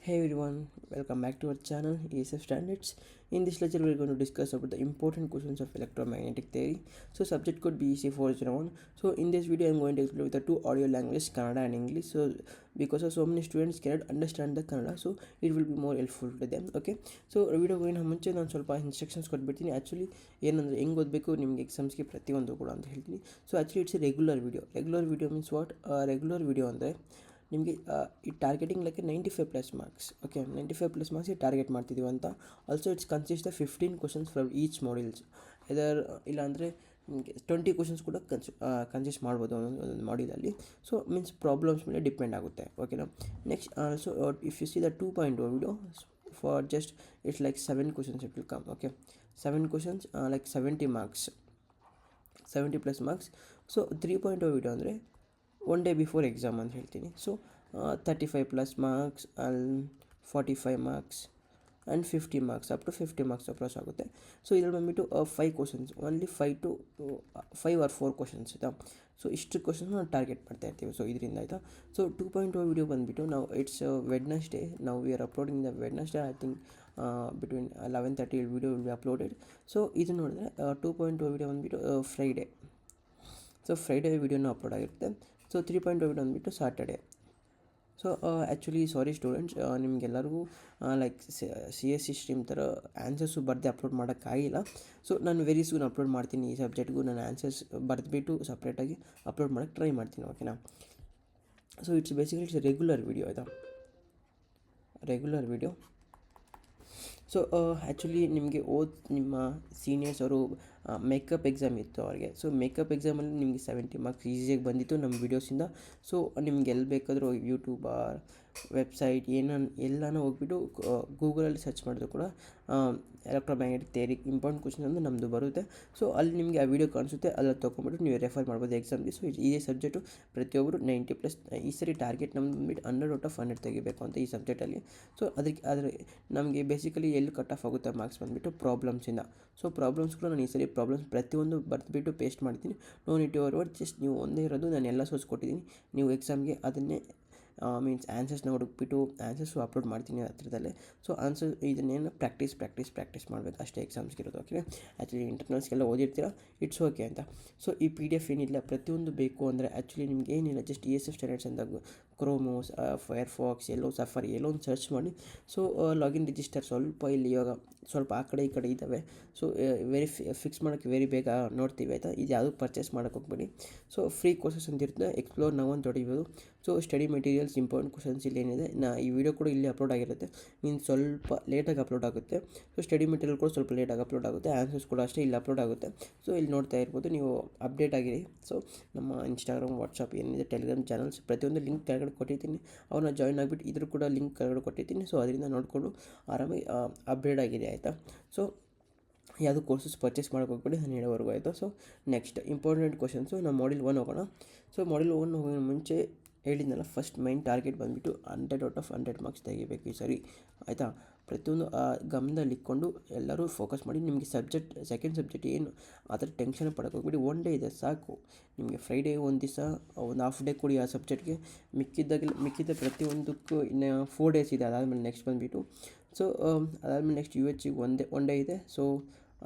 Hey everyone, welcome back to our channel ESF Standards. In this lecture, we are going to discuss about the important questions of electromagnetic theory. So, subject code BC401. So, in this video, I am going to explain with the two audio languages, Kannada and English. So, because of so many students cannot understand the Kannada, so it will be more helpful to them. Okay. So, video ಹೋಗಿನ ಮುಂಚೆ ನಾನು ಸ್ವಲ್ಪ instructions ಕೊಟ್ಬಿಡ್ತೀನಿ. Actually ಏನಂದರೆ ಹೆಂಗೆ ಓದಬೇಕು ನಿಮಗೆ ಎಕ್ಸಾಮ್ಸ್ಗೆ ಪ್ರತಿಯೊಂದು ಕೂಡ ಅಂತ ಹೇಳ್ತೀನಿ. So, actually it's A regular video means what regular video ಅಂದರೆ ನಿಮಗೆ ಈ targeting like 95+ marks. Okay, 95+ marks target ಮಾಡ್ತಿದ್ದೀವಿ ಅಂತ. Also it's consist of 15 questions from each modules. ಇದರ್ ಇಲ್ಲಾಂದರೆ ನಿಮಗೆ 20 ಕ್ವಶನ್ಸ್ ಕೂಡ ಕನ್ಸಿಸ್ಟ್ ಮಾಡ್ಬೋದು ಒಂದೊಂದು ಮಾಡ್ಯೂಲಲ್ಲಿ. ಸೊ ಮೀನ್ಸ್ ಪ್ರಾಬ್ಲಮ್ಸ್ ಮೇಲೆ ಡಿಪೆಂಡ್ ಆಗುತ್ತೆ. ಓಕೆನಾ. Next also if U C the 2.0 video for just it's like 7 questions it will come. Okay, 7 questions like 70 marks, 70+ marks. So 3.0 video ಅಂದರೆ ಒನ್ ಡೇ ಬಿಫೋರ್ ಎಕ್ಸಾಮ್ ಅಂತ ಹೇಳ್ತೀನಿ. So 35+ marks and 45 marks and 50 marks, up to 50 marks approach ಆಗುತ್ತೆ. So ಇದ್ರಲ್ಲಿ ಬಂದುಬಿಟ್ಟು 5 questions, only 5 or 4 questions ಆಯಿತಾ. So ಇಷ್ಟು questions ನಾವು target ಮಾಡ್ತಾ ಇರ್ತೀವಿ. ಸೊ ಇದರಿಂದ ಆಯಿತಾ. ಸೊ 2.0 ವಿಡಿಯೋ ಬಂದುಬಿಟ್ಟು ನಾವು ಇಟ್ಸ್ ವೆಡ್ನೆಸ್ಡೇ, ನಾವು we are uploading the Wednesday. I think between 11:30 video will be uploaded. So ಇದು ನೋಡಿದ್ರೆ 2.0 ವಿಡಿಯೋ ಬಂದುಬಿಟ್ಟು ಫ್ರೈಡೇ. ಸೊ ಫ್ರೈಡೇ ವಿಡಿಯೋನ ಅಪ್ಲೋಡ್ ಆಗಿರುತ್ತೆ. ಸೊ 3.0 ವಿಡಿಯೋ ಬಂದುಬಿಟ್ಟು ಸಾಟರ್ಡೆ. ಸೊ ಆ್ಯಕ್ಚುಲಿ ಸಾರಿ ಸ್ಟೂಡೆಂಟ್ಸ್, ನಿಮಗೆಲ್ಲರಿಗೂ ಲೈಕ್ CSC ಸ್ಟ್ರೀಮ್ ಥರ ಆನ್ಸರ್ಸು ಬರೆದು ಅಪ್ಲೋಡ್ ಮಾಡೋಕ್ಕಾಗಿಲ್ಲ. ಸೊ ನಾನು ವೆರಿ ಸೂನ್ ಅಪ್ಲೋಡ್ ಮಾಡ್ತೀನಿ. ಈ ಸಬ್ಜೆಕ್ಟ್ಗೂ ನಾನು ಆನ್ಸರ್ಸ್ ಬರೆದ್ಬಿಟ್ಟು ಸಪ್ರೇಟಾಗಿ ಅಪ್ಲೋಡ್ ಮಾಡೋಕ್ಕೆ ಟ್ರೈ ಮಾಡ್ತೀನಿ. ಓಕೆನಾ. So it's basically regular video ಆಯಿತಾ, ರೆಗ್ಯುಲರ್ ವಿಡಿಯೋ. ಸೊ ಆ್ಯಕ್ಚುಲಿ ನಿಮಗೆ ನಿಮ್ಮ ಸೀನಿಯರ್ಸ್ ಅವರು ಮೇಕಪ್ ಎಕ್ಸಾಮ್ ಇತ್ತು ಅವ್ರಿಗೆ. ಸೊ ಮೇಕಪ್ ಎಕ್ಸಾಮಲ್ಲಿ ನಿಮಗೆ 70 ಮಾರ್ಕ್ಸ್ ಈಸಿಯಾಗಿ ಬಂದಿತ್ತು ನಮ್ಮ ವೀಡಿಯೋಸಿಂದ. ಸೊ ನಿಮ್ಗೆ ಎಲ್ಲಿ ಬೇಕಾದರೂ ಯೂಟ್ಯೂಬ್ ವೆಬ್ಸೈಟ್ ಎಲ್ಲನೂ ಹೋಗ್ಬಿಟ್ಟು ಗೂಗಲಲ್ಲಿ ಸರ್ಚ್ ಮಾಡಿದ್ರು ಕೂಡ ಎಲೆಕ್ಟ್ರೋಮ್ಯಾಗ್ನೆಟಿಕ್ ಥಿಯರಿ ಇಂಪಾರ್ಟೆಂಟ್ ಕ್ವಶನ್ ಅಂದರೆ ನಮ್ಮದು ಬರುತ್ತೆ. ಸೊ ಅಲ್ಲಿ ನಿಮಗೆ ಆ ವಿಡಿಯೋ ಕಾಣಿಸುತ್ತೆ, ಅಲ್ಲಿ ತೊಗೊಂಬಿಟ್ಟು ನೀವು ರೆಫರ್ ಮಾಡ್ಬೋದು ಎಕ್ಸಾಮ್ಗೆ. ಸೊ ಈ ಸಬ್ಜೆಕ್ಟು ಪ್ರತಿಯೊಬ್ಬರು 90+. ಈ ಸರಿ ಟಾರ್ಗೆಟ್ ನಮ್ದು ಬಂದುಬಿಟ್ಟು 100/100 ತೆಗಿಬೇಕು ಅಂತ ಈ ಸಬ್ಜೆಕ್ಟಲ್ಲಿ. ಸೊ ಆದರೆ ನಮಗೆ ಬೇಸಿಕಲಿ ಎಲ್ಲಿ ಕಟ್ ಆಫ್ ಆಗುತ್ತೆ ಮಾರ್ಕ್ಸ್ ಬಂದುಬಿಟ್ಟು ಪ್ರಾಬ್ಲಮ್ಸಿಂದ. ಸೊ ಪ್ರಾಬ್ಲಮ್ಸ್ ಕೂಡ ನಾನು ಈ ಸರಿ ಪ್ರಾಬ್ಲಮ್ಸ್ ಪ್ರತಿಯೊಂದು ಬರೆದುಬಿಟ್ಟು ಪೇಸ್ಟ್ ಮಾಡ್ತೀನಿ. No need to word, just ನೀವು ಒಂದೇ ಇರೋದು ನಾನು ಎಲ್ಲ ಸೋರ್ಸ್ ಕೊಟ್ಟಿದ್ದೀನಿ. ನೀವು ಎಕ್ಸಾಮ್ಗೆ ಅದನ್ನೇ ಮೀನ್ಸ್ ಆನ್ಸರ್ಸ್ನ ಹುಡುಕ್ಬಿಟ್ಟು ಆನ್ಸರ್ಸು ಅಪ್ಲೋಡ್ ಮಾಡ್ತೀನಿ ಹತ್ರದಲ್ಲೇ. ಸೊ ಆನ್ಸರ್ ಇದನ್ನೇನು ಪ್ರಾಕ್ಟೀಸ್ ಮಾಡಬೇಕು ಅಷ್ಟೇ ಎಕ್ಸಾಮ್ಸ್ಗೆ ಇರೋದು. ಓಕೆ, ಆ್ಯಕ್ಚುಲಿ ಇಂಟರ್ನಲ್ಸ್ಗೆಲ್ಲ ಓದಿರ್ತೀರ, ಇಟ್ಸ್ ಓಕೆ ಅಂತ. ಸೊ ಈ PDF ಏನಿಲ್ಲ, ಪ್ರತಿಯೊಂದು ಬೇಕು ಅಂದರೆ ಆ್ಯಕ್ಚುಲಿ ನಿಮ್ಗೆ ಏನಿಲ್ಲ, ಜಸ್ಟ್ ESF ಸ್ಟ್ಯಾಂಡರ್ಡ್ಸ್ ಅಂತ ಕ್ರೋಮೋ, ಫೈರ್ಫಾಕ್ಸ್, ಸಫಾರಿ ಎಲ್ಲೋ ಒಂದು ಸರ್ಚ್ ಮಾಡಿ. ಸೊ ಲಾಗಿನ್ ರಿಜಿಸ್ಟರ್ ಸ್ವಲ್ಪ ಇಲ್ಲಿ ಇವಾಗ ಸ್ವಲ್ಪ ಆ ಕಡೆ ಈ ಕಡೆ ಇದ್ದಾವೆ. ಸೊ ಫಿಕ್ಸ್ ಮಾಡೋಕ್ಕೆ ವೆರಿ ಬೇಗ ನೋಡ್ತೀವಿ ಆಯಿತಾ. ಇದು ಯಾವುದು ಪರ್ಚೇಸ್ ಮಾಡೋಕ್ಕೆ ಹೋಗ್ಬೇಡಿ. ಸೊ ಫ್ರೀ ಕೋರ್ಸಸ್ ಅಂತ ಇರುತ್ತೆ, ಎಕ್ಸ್ಪ್ಲೋರ್ ನಾವು ಅಂತ ಹೊಡಿಬೋದು. So study materials important questions ಇಲ್ಲಿ ಏನಿದೆ, ಈ ವಿಡಿಯೋ ಕೂಡ ಇಲ್ಲಿ ಅಪ್ಲೋಡ್ ಆಗಿರುತ್ತೆ. ಮೀನ್ಸ್ ಸ್ವಲ್ಪ ಲೇಟಾಗಿ ಅಪ್ಲೋಡ್ ಆಗುತ್ತೆ. ಸೊ ಸ್ಟಡಿ ಮೆಟೀರಿಯಲ್ ಕೂಡ ಸ್ವಲ್ಪ ಲೇಟಾಗಿ ಅಪ್ಲೋಡ್ ಆಗುತ್ತೆ. ಆನ್ಸರ್ಸ್ ಕೂಡ ಅಷ್ಟೇ ಇಲ್ಲಿ ಅಪ್ಲೋಡ್ ಆಗುತ್ತೆ. ಸೊ ಇಲ್ಲಿ ನೋಡ್ತಾ ಇರ್ಬೋದು, ನೀವು ಅಪ್ಡೇಟ್ ಆಗಿರಿ. ಸೊ ನಮ್ಮ ಇನ್ಸ್ಟಾಗ್ರಾಮ್, ವಾಟ್ಸಪ್ ಏನಿದೆ, ಟೆಲಿಗ್ರಾಮ್ ಚಾನಲ್ಸ್ ಪ್ರತಿಯೊಂದು ಲಿಂಕ್ ಕೆಳಗಡೆ ಕೊಟ್ಟಿರ್ತೀನಿ. ಅವ್ರನ್ನ ಜಾಯ್ನ್ ಆಗಿಬಿಟ್ಟು ಇದ್ರ ಕೂಡ ಲಿಂಕ್ ಕೆಳಗಡೆ ಕೊಟ್ಟಿರ್ತೀನಿ. ಸೊ ಅದರಿಂದ ನೋಡಿಕೊಂಡು ಆರಾಮಾಗಿ ಅಪ್ಡೇಟ್ ಆಗಿದೆ ಆಯಿತಾ. ಸೊ ಯಾವುದು ಕೋರ್ಸಸ್ ಪರ್ಚೇಸ್ ಮಾಡೋಕೆ ಹೋಗ್ಬೇಡಿ ನಾನು ಹೇಳೋವರೆಗೂ ಆಯಿತು. ಸೊ ನೆಕ್ಸ್ಟ್ ಇಂಪಾರ್ಟೆಂಟ್ ಕ್ವಶನ್ಸು ನಾವು ಮಾಡ್ಯೂಲ್ 1 ಹೋಗೋಣ. ಸೊ ಮಾಡ್ಯೂಲ್ 1 ಹೋಗೋ ಮುಂಚೆ ಹೇಳಿದ್ನಲ್ಲ, ಫಸ್ಟ್ ಮೈನ್ ಟಾರ್ಗೆಟ್ ಬಂದುಬಿಟ್ಟು 100/100 ಮಾರ್ಕ್ಸ್ ತೆಗಿಬೇಕು ಈ ಸರಿ ಆಯಿತಾ. ಪ್ರತಿಯೊಂದು ಗಮನದಲ್ಲಿ ಇಟ್ಕೊಂಡು ಎಲ್ಲರೂ ಫೋಕಸ್ ಮಾಡಿ. ನಿಮಗೆ ಸೆಕೆಂಡ್ ಸಬ್ಜೆಕ್ಟ್ ಏನು ಆ ಥರ ಟೆನ್ಷನ್ ಪಡೋಕೆ ಹೋಗ್ಬಿಡಿ. ಒನ್ ಡೇ ಇದೆ ಸಾಕು ನಿಮಗೆ. ಫ್ರೈಡೇ ಒಂದು ದಿವಸ, ಒಂದು ಹಾಫ್ ಡೇ ಕೊಡಿ ಆ ಸಬ್ಜೆಕ್ಟ್ಗೆ. ಮಿಕ್ಕಿದ ಪ್ರತಿಯೊಂದಕ್ಕೂ ಇನ್ನು 4 ಡೇಸ್ ಇದೆ. ಅದಾದಮೇಲೆ ನೆಕ್ಸ್ಟ್ ಬಂದುಬಿಟ್ಟು ಸೊ ಅದಾದಮೇಲೆ ನೆಕ್ಸ್ಟ್ UH ಒನ್ ಡೇ ಇದೆ. ಸೊ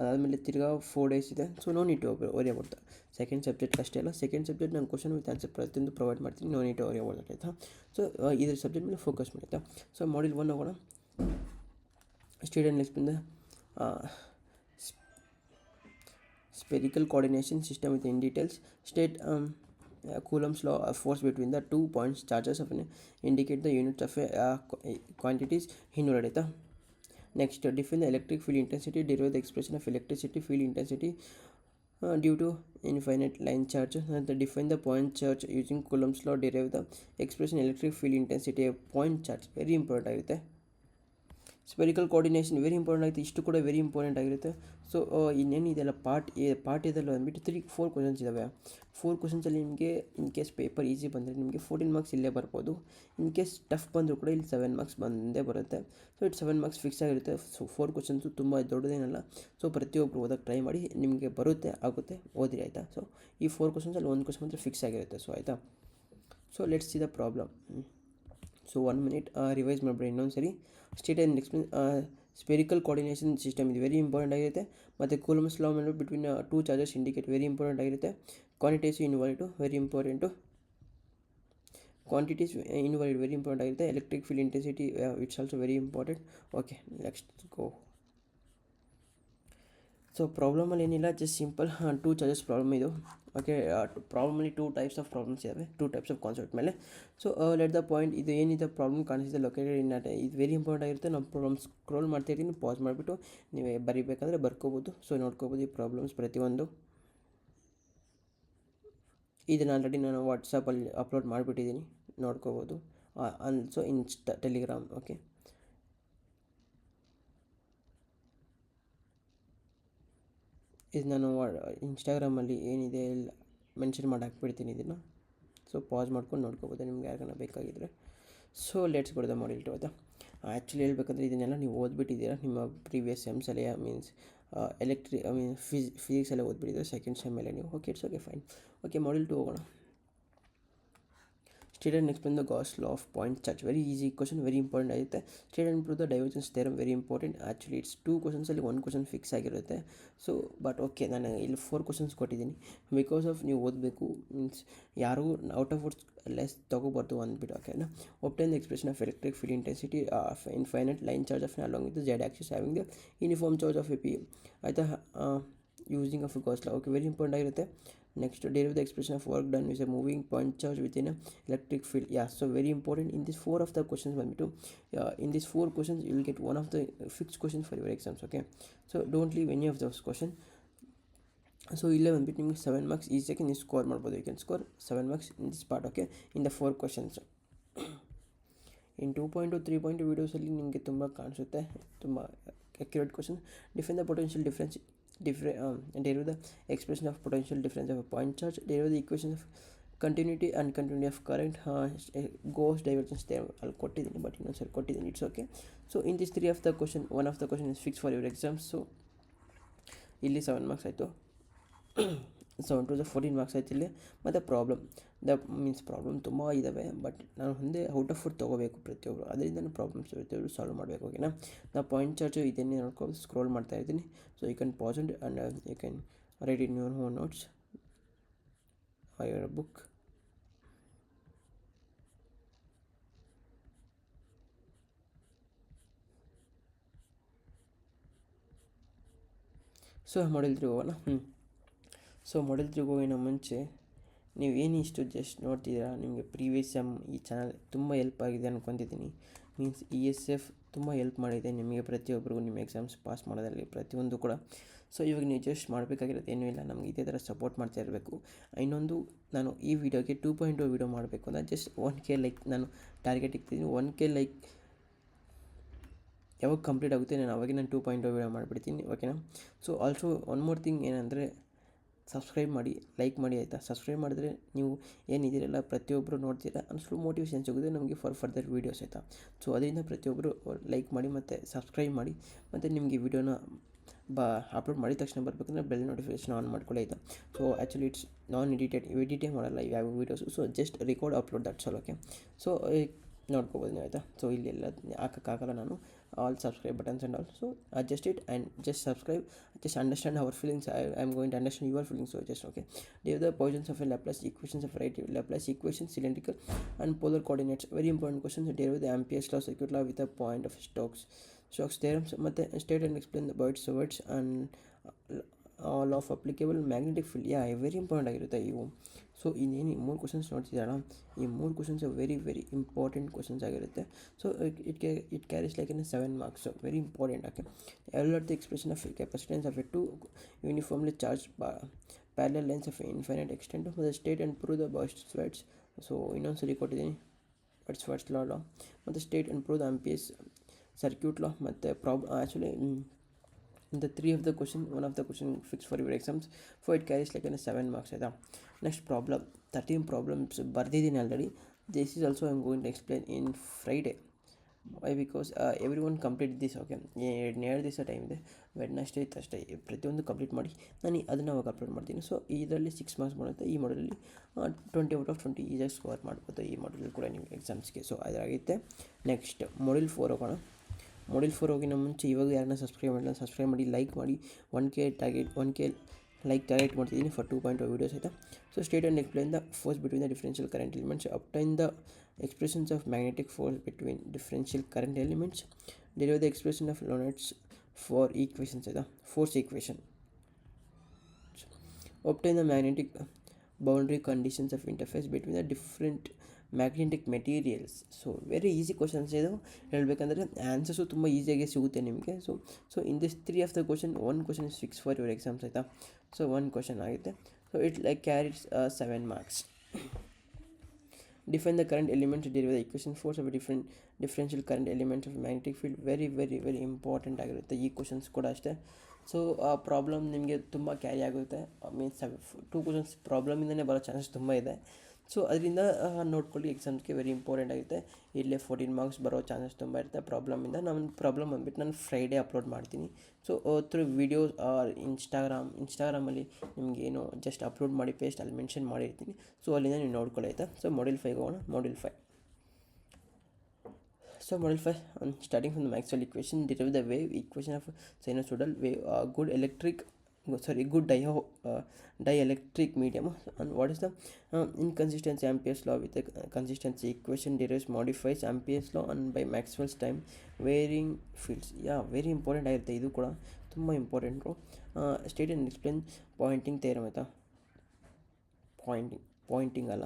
ಅದಾದಮೇಲೆ ತಿರ್ಗಾ 4 ಡೇಸ್ ಇದೆ. So no need to worry about second subject ಅಷ್ಟೇ ಅಲ್ಲ, ಸೆಕೆಂಡ್ ಸಬ್ಜೆಕ್ಟ್ ನಾನು ಕ್ವಶನ್ ವಿತ್ ಆನ್ಸರ್ ಪ್ರತಿಯೊಂದು ಪ್ರೊವೈಡ್ ಮಾಡ್ತೀನಿ. No need to worry about ಆಯಿತಾ. ಸೊ ಇದ್ರ ಸಬ್ಜೆಕ್ಟ್ ಮೇಲೆ ಫೋಕಸ್ ಮಾಡಿ ಆಯಿತಾ. ಸೊ ಮಾಡ್ಯೂಲ್ 1 ಹೋಗೋಣ. Student next spherical coordination system within details. State Coulomb's law of force between the 2 points charges of indicate the units of quantities in data. Next, define the electric field intensity. Derive the expression of electricity field intensity due to infinite line charge. Define the point charge using Coulomb's law. Derive the expression electric field intensity point charge. Very important ಆಗುತ್ತೆ. Spherical coordination very important ಆಗುತ್ತೆ. ಇಷ್ಟು ಕೂಡ very important ಆಗಿರುತ್ತೆ. So ಇನ್ನೇನಿದೆಲ್ಲ part ಇದೆಲ್ಲ ಬಂದುಬಿಟ್ಟು 4 questions ಇದ್ದಾವೆ. 4 ಕ್ವಶನ್ಸಲ್ಲಿ ನಿಮಗೆ in case paper easy ಬಂದರೆ ನಿಮಗೆ 14 ಮಾರ್ಕ್ಸ್ ಇಲ್ಲೇ ಬರ್ಬೋದು. ಇನ್ ಕೇಸ್ ಟಫ್ ಬಂದರೂ ಕೂಡ ಇಲ್ಲಿ 7 ಮಾರ್ಕ್ಸ್ ಬಂದೇ ಬರುತ್ತೆ. ಸೊ ಇಟ್ 7 ಮಾರ್ಕ್ಸ್ ಫಿಕ್ಸ್ ಆಗಿರುತ್ತೆ. ಸೊ 4 ಕ್ವಶನ್ಸು ತುಂಬ ದೊಡ್ಡದೇನಲ್ಲ. ಸೊ ಪ್ರತಿಯೊಬ್ಬರು ಓದೋಕ್ಕೆ ಟ್ರೈ ಮಾಡಿ, ನಿಮಗೆ ಆಗುತ್ತೆ ಓದಿರಿ ಆಯಿತಾ. ಸೊ ಈ 4 ಕ್ವಶನ್ಸಲ್ಲಿ ಒಂದು ಕ್ವಶನ್ ಮಾತ್ರ ಫಿಕ್ಸ್ ಆಗಿರುತ್ತೆ. ಸೊ ಆಯಿತಾ. So let's see the problem. So 1 minute revise ಮಾಡಿಬಿಡಿ ಇನ್ನೊಂದು ಸರಿ. State and explain spherical coordination system ಇದು ವೆರಿ ಇಂಪಾರ್ಟೆಂಟ್ ಆಗಿರುತ್ತೆ. ಮತ್ತು ಕೂಲಮ್ಸ್ ಲಾ ಮೇಲೆ between two charges indicate very important ಆಗಿರುತ್ತೆ. Quantities invalid very important. Quantities invalid very important ಆಗಿರುತ್ತೆ. Electric field intensity it's also very important. Okay, next go. So ಪ್ರಾಬ್ಲಮಲ್ಲಿ ಏನಿಲ್ಲ, just simple two charges problem ಇದು. Okay, ಪ್ರಾಬ್ಲಮಲ್ಲಿ two types of problems ಇದ್ದಾವೆ, two types of concept ಮೇಲೆ. So let the point, ಇದು ಏನಿದೆ problem ಕಾಣಿಸಿದೆ located in at, ಇದು very important ಆಗಿರುತ್ತೆ. ನಾವು ಪ್ರಾಬ್ಲಮ್ ಸ್ಕ್ರೋಲ್ ಮಾಡ್ತಾಯಿದ್ದೀನಿ, ಪಾಸ್ ಮಾಡಿಬಿಟ್ಟು ನೀವು ಬರೀಬೇಕಾದ್ರೆ ಬರ್ಕೋಬೋದು. ಸೊ ನೋಡ್ಕೋಬೋದು ಈ ಪ್ರಾಬ್ಲಮ್ಸ್ ಪ್ರತಿಯೊಂದು. ಇದನ್ನು ಆಲ್ರೆಡಿ ನಾನು ವಾಟ್ಸಪ್ಪಲ್ಲಿ ಅಪ್ಲೋಡ್ ಮಾಡಿಬಿಟ್ಟಿದ್ದೀನಿ, ನೋಡ್ಕೋಬೋದು. Also Telegram. ಓಕೆ, ಇದು ನಾನು ಇನ್ಸ್ಟಾಗ್ರಾಮಲ್ಲಿ ಏನಿದೆ ಮೆನ್ಷನ್ ಮಾಡಿ ಹಾಕ್ಬಿಡ್ತೀನಿ ಇದನ್ನು. ಸೊ ಪಾಸ್ ಮಾಡ್ಕೊಂಡು ನೋಡ್ಕೋಬೋದು ನಿಮ್ಗೆ ಯಾರಿಗಾನ ಬೇಕಾಗಿದ್ದರೆ. ಸೊ ಲೆಟ್ಸ್ ಕೊಡೋದು ಮಾಡಿಲ್ಟು ಆಯಿತಾ. ಆ್ಯಕ್ಚುಲಿ ಹೇಳ್ಬೇಕಂದ್ರೆ ಇದನ್ನೆಲ್ಲ ನೀವು ಓದ್ಬಿಟ್ಟಿದ್ದೀರಾ ನಿಮ್ಮ ಪ್ರೀವಿಯಸ್ ಸೆಮ್ಸಲ್ಲಿ, ಮೀನ್ಸ್ ಫಿಸಿಕ್ಸ್ ಎಲ್ಲ ಓದ್ಬಿಟ್ಟಿದ್ದೀರಾ ಸೆಕೆಂಡ್ ಸೆಮ್ ಮೇಲೆ ನೀವು. Okay, it's okay, fine. Okay, module 2 ಹೋಗೋಣ. State and explain the Gauss law of point charge. Very easy question, very important ಆಗುತ್ತೆ. State and prove the divergence theorem, very important. Actually it's 2 ಕ್ವಶನ್ಸಲ್ಲಿ 1 question fix ಆಗಿರುತ್ತೆ. So but okay, ನಾನು ಇಲ್ಲಿ 4 questions ಕೊಟ್ಟಿದ್ದೀನಿ because of ನೀವು ಓದಬೇಕು, means ಯಾರೂ out of words less ತೊಗೋಬಾರ್ದು ಅಂದ್ಬಿಟ್ಟು. ಓಕೆನಾ. Obtain the expression of electric field intensity infinite line charge of along with Z axis having the uniform charge of a P, ಆಯಿತಾ, using of Gauss law. Okay, very important ಆಗಿರುತ್ತೆ. Next, derive the expression of work done with a moving point charge within a electric field. Yeah, so very important. In this 4 of the questions ಬಂದ್ಬಿಟ್ಟು, in these 4 questions you will get one of the fixed questions for your exams. Okay, so don't leave any of those questions. So ಇಲ್ಲೇ ಬಂದ್ಬಿಟ್ಟು ನಿಮಗೆ 7 marks ಈಸಿಯಾಗಿ ನೀವು score ಮಾಡ್ಬೋದು. You can score 7 marks in this part. Okay, in the 4 questions. In 2.2 3.2 ವೀಡಿಯೋಸಲ್ಲಿ ನಿಮಗೆ ತುಂಬ ಕಾಣಿಸುತ್ತೆ, ತುಂಬ accurate question. Define the potential difference, derive the expression of potential difference of a point charge, derive the equation of continuity and continuity of current, Gauss divergence theorem ಅಲ್ಲಿ ಕೊಟ್ಟಿದ್ದೀನಿ, but ಇನ್ನೊಂದು ಸರಿ ಕೊಟ್ಟಿದ್ದೀನಿ, it's okay. So in this 3 of the question, 1 of the question is fix for your exams. So ಇಲ್ಲಿ 7 marks ಆಯಿತು, 7 to 14 marks ಆಯ್ತು ಇಲ್ಲಿ. ಮತ್ತು ಪ್ರಾಬ್ಲಮ್ ತುಂಬ ಇದ್ದಾವೆ, ಬಟ್ ನಾನು ಒಂದೇ ಔಟ್ ಆಫ್ ಫುಡ್ ತೊಗೋಬೇಕು ಪ್ರತಿಯೊಬ್ಬರು, ಅದರಿಂದ ಪ್ರಾಬ್ಲಮ್ಸ್ ಪ್ರತಿಯೊಬ್ಬರು ಸಾಲ್ವ್ ಮಾಡಬೇಕು. ಓಕೆನಾ. ನಾ ಪಾಯಿಂಟ್ ಚಾರ್ಜು ಇದನ್ನೇ ನೋಡ್ಕೊಂಡು ಸ್ಕ್ರೋಲ್ ಮಾಡ್ತಾ ಇದ್ದೀನಿ. So you can pass it and you can write in your own notes or your book. So model 3 ಹೋಗೋಣ. ಸೊ ಮಾಡೆಲ್ 3 ಹೋಗೋಣ ಮುಂಚೆ ನೀವೇನು ಇಷ್ಟು ಜಸ್ಟ್ ನೋಡ್ತಿದ್ದೀರಾ, ನಿಮಗೆ ಪ್ರೀವಿಯಸ್ ಸೆಮ್ ಈ ಚಾನಲ್ ತುಂಬ ಹೆಲ್ಪ್ ಆಗಿದೆ ಅಂದ್ಕೊತಿದ್ದೀನಿ. ಮೀನ್ಸ್ ESF ತುಂಬ ಹೆಲ್ಪ್ ಮಾಡಿದೆ ನಿಮಗೆ, ಪ್ರತಿಯೊಬ್ಬರಿಗೂ ನಿಮ್ಮ ಎಕ್ಸಾಮ್ಸ್ ಪಾಸ್ ಮಾಡೋದ್ರಲ್ಲಿ ಪ್ರತಿಯೊಂದು ಕೂಡ. ಸೊ ಇವಾಗ ನೀವು ಜಸ್ಟ್ ಮಾಡಬೇಕಾಗಿರೋದು ಏನೂ ಇಲ್ಲ, ನಮಗೆ ಇದೇ ಥರ ಸಪೋರ್ಟ್ ಮಾಡ್ತಾ ಇರಬೇಕು. ಇನ್ನೊಂದು, ನಾನು ಈ ವಿಡಿಯೋಗೆ 2.2 ವೀಡಿಯೋ ಮಾಡಬೇಕು ಅಂದರೆ ಜಸ್ಟ್ 1K ಲೈಕ್ ನಾನು ಟಾರ್ಗೆಟ್ ಇಕ್ತಿದ್ದೀನಿ. 1K ಲೈಕ್ ಯಾವಾಗ ಕಂಪ್ಲೀಟ್ ಆಗುತ್ತೆ ನಾನು 2.2 ವೀಡಿಯೋ ಮಾಡಿಬಿಡ್ತೀನಿ. ಓಕೆನಾ. So also one more thing ಏನಂದರೆ, ಸಬ್ಸ್ಕ್ರೈಬ್ ಮಾಡಿ, ಲೈಕ್ ಮಾಡಿ, ಆಯಿತಾ. ಸಬ್ಸ್ಕ್ರೈಬ್ ಮಾಡಿದ್ರೆ ನೀವು ಏನಿದ್ದೀರಲ್ಲ ಪ್ರತಿಯೊಬ್ಬರು ನೋಡ್ತೀರಾ, ಅಷ್ಟು ಮೋಟಿವೇಶನ್ ಸಿಗುತ್ತೆ ನಮಗೆ ಫಾರ್ ಫರ್ದರ್ ವೀಡಿಯೋಸ್, ಆಯಿತಾ. ಸೊ ಅದರಿಂದ ಪ್ರತಿಯೊಬ್ಬರು ಲೈಕ್ ಮಾಡಿ ಮತ್ತು ಸಬ್ಸ್ಕ್ರೈಬ್ ಮಾಡಿ, ಮತ್ತು ನಿಮಗೆ ವೀಡಿಯೋನ ಅಪ್ಲೋಡ್ ಮಾಡಿದ ತಕ್ಷಣ ಬರಬೇಕಂದ್ರೆ ಬೆಲ್ ನೋಟಿಫಿಕೇಶನ್ ಆನ್ ಮಾಡ್ಕೊಳ್ಳಿ, ಆಯಿತಾ. ಸೊ ಆ್ಯಕ್ಚುಲಿ ಇಟ್ಸ್ ನಾನ್ ಎಡಿಟೇ ಮಾಡಲ್ಲ ಯಾವ videos, so just record upload that's all. Okay, so ನೋಡ್ಕೋಬೋದು ನೀವು, ಆಯಿತಾ. ಸೊ ಇಲ್ಲೆಲ್ಲ ಹಾಕೋಕ್ಕಾಗಲ್ಲ ನಾನು all subscribe buttons and all, so adjust it and just subscribe, just understand our feelings. I am going to understand your feelings, so just okay. Derive the poisons of a Laplace equations of right Laplace equations, cylindrical and polar coordinates, very important questions. Derive the Ampere's law, circuit law with a point of Stokes theorems, ಮತ್ತೆ state and explain the Biot-Savart's and law of applicable magnetic field. Yeah very important ಆಗಿರುತ್ತೆ ಇವು. So ಇನ್ನೇನು 3 questions ನೋಡ್ತಿದ್ದಾರಾ, ಈ 3 questions very very important questions ಆಗಿರುತ್ತೆ. So it carries like 7 marks, very important. Okay, evaluate the expression of capacitance of a 2 uniformly charge parallel lines of infinite extent of the state and prove the Biot-Savart's. So ಇನ್ನೊಂದು ಸರಿ ಕೊಟ್ಟಿದ್ದೀನಿ, Biot-Savart's law, ಮತ್ತು state and prove the Ampere's circuit law, ಮತ್ತು actually the 3 of the question, 1 of the question fixed for your exams, for it carries like 7 marks, ಆಯಿತಾ. Next problem 13 problems ಬರ್ದಿದ್ದೀನಿ already. This is also I am going to explain in Friday. Why because every one complete this. Okay, 2 ದಿವಸ time ಇದೆ, Wednesday Thursday ಪ್ರತಿಯೊಂದು complete ಮಾಡಿ ನಾನು ಅದನ್ನು ಅವಾಗ upload ಮಾಡ್ತೀನಿ. ಸೊ ಇದರಲ್ಲಿ 6 ಮಾರ್ಕ್ಸ್ ಬರುತ್ತೆ. ಈ ಮಾಡಲಲ್ಲಿ 20/20 ಈಸಿಯಾಗಿ ಸ್ಕೋರ್ ಮಾಡ್ಬೋದು ಈ ಮಾಡಲಲ್ಲಿ ಕೂಡ ನಿಮಗೆ ಎಕ್ಸಾಮ್ಸ್ಗೆ. ಸೊ ಅದಾಗಿತ್ತೆ. ನೆಕ್ಸ್ಟ್ ಮಾಡ್ಯೂಲ್ 4 ಹೋಗೋಣ. ಮಾಡ್ಯೂಲ್ 4 ಹೋಗಿನ ಮುಂಚೆ ಇವಾಗ ಯಾರನ್ನ ಸಬ್ಸ್ಕ್ರೈಬ್ ಮಾಡಿ ಲೈಕ್ ಮಾಡಿ. 1K ಲೈಕ್ ಟಾರ್ಗೆಟ್ ಮಾಡ್ತಿದ್ದೀನಿ ಫಾರ್ 2.2 ವೀಡಿಯೋಸ್ ಆಯಿತಾ. So state and explain the force between the differential current elements, obtain the expressions of magnetic force between differential current elements, derive the expression of Lorentz for equations, force equation, obtain the magnetic boundary conditions of interface between the different magnetic materials. So very easy questions ಇದು. ಹೇಳಬೇಕಂದ್ರೆ answers ತುಂಬ ಈಸಿಯಾಗಿ ಸಿಗುತ್ತೆ ನಿಮಗೆ. So in this 3 of the question 1 question is fix for your exams ಆಯಿತಾ. So 1 question ಆಗುತ್ತೆ. So it like carries 7 marks. Define the current element to derive the equation force of a differential current element of magnetic field. Very important ಆಗಿರುತ್ತೆ ಈ questions ಕೂಡ ಅಷ್ಟೇ. So problem ನಿಮಗೆ ತುಂಬ carry ಆಗುತ್ತೆ. Means 2 questions ಪ್ರಾಬ್ಲಮಿಂದನೇ ಬರೋ chances ತುಂಬ ಇದೆ. ಸೊ ಅದರಿಂದ ನೋಡ್ಕೊಳ್ಳಿ, ಎಕ್ಸಾಮ್ಸ್ಗೆ ವೆರಿ ಇಂಪಾರ್ಟೆಂಟ್ ಆಗುತ್ತೆ. ಇಲ್ಲೇ 14 ಮಾರ್ಕ್ಸ್ ಬರೋ ಚಾನ್ಸಸ್ ತುಂಬ ಇರುತ್ತೆ ಪ್ರಾಬ್ಲಮಿಂದ. ಪ್ರಾಬ್ಲಮ್ ಬಂದುಬಿಟ್ಟು ನಾನು ಫ್ರೈಡೇ ಅಪ್ಲೋಡ್ ಮಾಡ್ತೀನಿ. ಸೊ ಥ್ರೂ ವೀಡಿಯೋಸ್ ಆರ್ ಇನ್ಸ್ಟಾಗ್ರಾಮಲ್ಲಿ ನಿಮಗೇನು ಜಸ್ಟ್ ಅಪ್ಲೋಡ್ ಮಾಡಿ ಪೇಸ್ಟ್ ಅಲ್ಲಿ ಮೆನ್ಷನ್ ಮಾಡಿರ್ತೀನಿ. ಸೊ ಅಲ್ಲಿಂದ ನೀವು ನೋಡ್ಕೊಳ್ಳಿ ಆಯಿತಾ. ಸೊ ಮಾಡ್ಯೂಲ್ 5 ಹೋಗೋಣ. Module 5 starting from the Maxwell equation, derive the wave equation of sinusoidal wave, good dielectric medium, and what is the inconsistency Ampere's law with the consistency equation, derives modifies Ampere's law and by Maxwell's time varying fields. Very important ಆಗಿರುತ್ತೆ ಇದು ಕೂಡ, ತುಂಬ important. State and explain Poynting theorem ಆಯಿತಾ. Poynting ಅಲ್ಲ.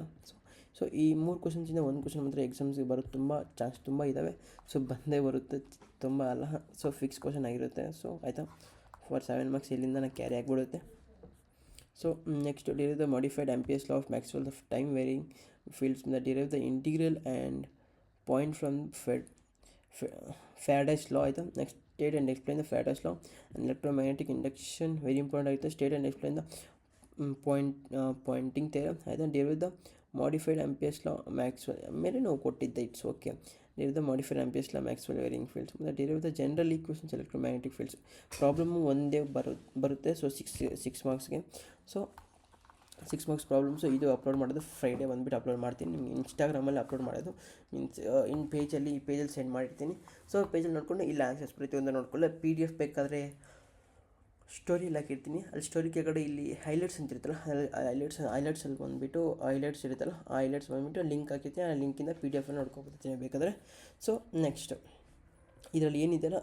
So ಈ 3 ಕ್ವಶನ್ಸಿಂದ 1 question ಮಾತ್ರ ಎಕ್ಸಾಮ್ಸ್ಗೆ ಬರೋದು ತುಂಬ ಚಾನ್ಸ್ ತುಂಬ ಇದ್ದಾವೆ. ಸೊ ಬಂದೇ ಬರುತ್ತೆ, ತುಂಬ ಅಲ್ಲ. ಸೊ ಫಿಕ್ಸ್ ಕ್ವಶನ್ ಆಗಿರುತ್ತೆ. ಸೊ ಆಯಿತಾ, ಫಾರ್ 7 ಮಾರ್ಕ್ಸ್ ಇಲ್ಲಿಂದ ನಾನು ಕ್ಯಾರಿ ಆಗಿಬಿಡುತ್ತೆ. So next derive the modified Ampere's law of Maxwell of time varying fields, derive the integral and point from Faraday's law ಆಯಿತಾ. Next state and explain the Faraday's law and electromagnetic induction, very important ಆಗುತ್ತೆ. State and explain the Poynting theorem ಆಯಿತಾ. Derive the modified Ampere's law Maxwell ಮೇಲೆ ನಾವು ಕೊಟ್ಟಿದ್ದೆ, it's okay. derive the modified Ampere's law, Maxwell varying fields, derive the general equations electromagnetic fields. Problem ಒಂದೇ ಬರುತ್ತೆ. So 6 ಮಾರ್ಕ್ಸ್ಗೆ. So 6 marks problem. So ಇದು upload ಮಾಡೋದು Friday ಬಂದುಬಿಟ್ಟು ಅಪ್ಲೋಡ್ ಮಾಡ್ತೀನಿ. ನಿಮ್ಗೆ ಇನ್ಸ್ಟಾಗ್ರಾಮಲ್ಲಿ ಅಪ್ಲೋಡ್ ಮಾಡೋದು, ಮೀನ್ಸ್ ಈ ಪೇಜಲ್ಲಿ ಸೆಂಡ್ ಮಾಡಿರ್ತೀನಿ. ಸೊ ಪೇಜಲ್ಲಿ ನೋಡಿಕೊಂಡು ಇಲ್ಲ ಆನ್ಸರ್ಸ್ ಪ್ರತಿಯೊಂದು ನೋಡ್ಕೊಳ್ಳಿ. PDF ಬೇಕಾದರೆ ಸ್ಟೋರಿಯಲ್ಲಿ ಹಾಕಿರ್ತೀನಿ. ಅಲ್ಲಿ ಸ್ಟೋರಿ ಕೆಳಗಡೆ ಇಲ್ಲಿ ಹೈಲೈಟ್ಸ್ ಅಂತ ಇರುತ್ತಲ್ಲ, ಹೈಲೈಟ್ಸಲ್ಲಿ ಬಂದುಬಿಟ್ಟು ಹೈಲೈಟ್ಸ್ ಇರುತ್ತಲ್ಲ, ಆ ಹೈಲೈಟ್ಸ್ ಬಂದುಬಿಟ್ಟು ಲಿಂಕ್ ಹಾಕಿರ್ತೀನಿ. ಆ ಲಿಂಕಿಂದ PDF ನೋಡ್ಕೊಬೋದಿರ್ತೀನಿ ಬೇಕಾದರೆ. ಸೊ ನೆಕ್ಸ್ಟ್ ಇದರಲ್ಲಿ ಏನಿದೆಯಲ್ಲ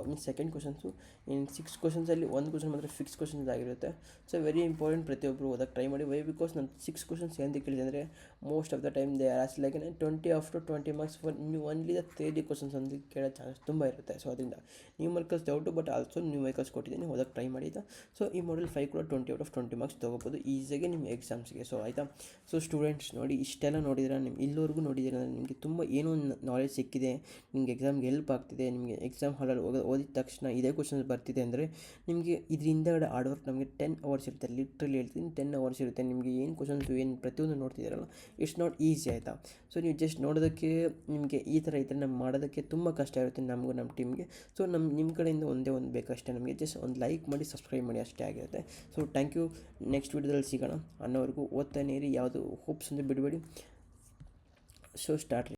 ಮೀನ್ಸ್ ಸೆಕೆಂಡ್ ಕ್ವಶನ್ಸು, ಇನ್ನು 6 ಕ್ವಶನ್ಸಲ್ಲಿ 1 ಕ್ವಶನ್ ಮಾತ್ರ ಫಿಕ್ಸ್ ಕ್ವಶನ್ಸ್ ಆಗಿರುತ್ತೆ. ಸೊ ವೆರಿ ಇಂಪಾರ್ಟೆಂಟ್, ಪ್ರತಿಯೊಬ್ಬರು ಓದಕ್ಕೆ ಟ್ರೈ ಮಾಡಿ. ವೈ ಬಿಕಾಸ್ ನಾನು 6 ಕ್ವಶನ್ಸ್ ಏನು ಕೇಳಿದೆ ಅಂದರೆ most of the time they are as like 20 marks for only the theory questions ಅಂತ ಕೇಳೋ ಚಾನ್ಸ್ ತುಂಬ ಇರುತ್ತೆ. ಸೊ ಅದರಿಂದ numericals doubt, but also numericals ಕೊಟ್ಟಿದ್ದೀನಿ, ಓದಕ್ಕೆ ಟ್ರೈ ಮಾಡಿ ಆಯಿತಾ. ಸೊ ಈ ಮಾಡ್ಯೂಲ್ 5 ಕೂಡ 20/20 ಮಾರ್ಕ್ಸ್ ತೊಗೋಬೋದು ಈಸಿಯಾಗಿ ನಿಮ್ಮ ಎಕ್ಸಾಮ್ಸ್ಗೆ. ಸೊ ಆಯಿತಾ. ಸೊ ಸ್ಟೂಡೆಂಟ್ಸ್ ನೋಡಿ, ಇಷ್ಟೆಲ್ಲ ನೋಡಿದ್ರೆ ಇಲ್ಲಿವರೆಗೂ ನೋಡಿದ್ದೀರ ಅಂದರೆ ನಿಮಗೆ ತುಂಬ ಏನೋ ನಾಲೆಜ್ ಸಿಕ್ಕಿದೆ, ನಿಮಗೆ ಎಕ್ಸಾಮ್ಗೆ ಹೆಲ್ಪ್ ಆಗ್ತಿದೆ. ನಿಮಗೆ ಎಕ್ಸಾಮ್ ಹಾಲಲ್ಲಿ ಓದಿದ ತಕ್ಷಣ ಇದೇ ಕ್ವಶನ್ಸ್ ಬರ್ತಿದೆ ಅಂದರೆ ನಿಮಗೆ ಇದರಿಂದ ಹಾರ್ಡ್ ವರ್ಕ್ ನಮಗೆ 10 ಅವರ್ಸ್ ಇರುತ್ತೆ. ಲಿಟ್ರಲಿ ಹೇಳ್ತೀನಿ 10 ಅವರ್ಸ್ ಇರುತ್ತೆ. ನಿಮಗೆ ಏನು ಕ್ವಶನ್ಸು ಏನು ಪ್ರತಿಯೊಂದು ನೋಡ್ತಿದ್ದೀರಲ್ಲ, ಇಟ್ಸ್ ನಾಟ್ ಈಸಿ ಆಯಿತಾ. ಸೊ ನೀವು ಜಸ್ಟ್ ನೋಡೋದಕ್ಕೆ ನಿಮಗೆ ಈ ಥರ ನಮ್ಮ ಮಾಡೋದಕ್ಕೆ ತುಂಬ ಕಷ್ಟ ಇರುತ್ತೆ ನಮಗೂ ನಮ್ಮ ಟೀಮ್ಗೆ. ಸೊ ನಿಮ್ಮ ಕಡೆಯಿಂದ ಒಂದೇ ಒಂದು ಬೇಕಷ್ಟೇ ನಮಗೆ, ಜಸ್ಟ್ ಒಂದು ಲೈಕ್ ಮಾಡಿ ಸಬ್ಸ್ಕ್ರೈಬ್ ಮಾಡಿ ಅಷ್ಟೇ ಆಗಿರುತ್ತೆ. So thank you. ನೆಕ್ಸ್ಟ್ ವೀಡಿಯೋದಲ್ಲಿ ಸಿಗೋಣ. ಅನ್ನೋವರೆಗೂ ಓದ್ತಾನೆ ಇರಿ, ಯಾವುದು ಹೋಪ್ಸ್ ಅಂದರೆ ಬಿಡಬೇಡಿ. So start.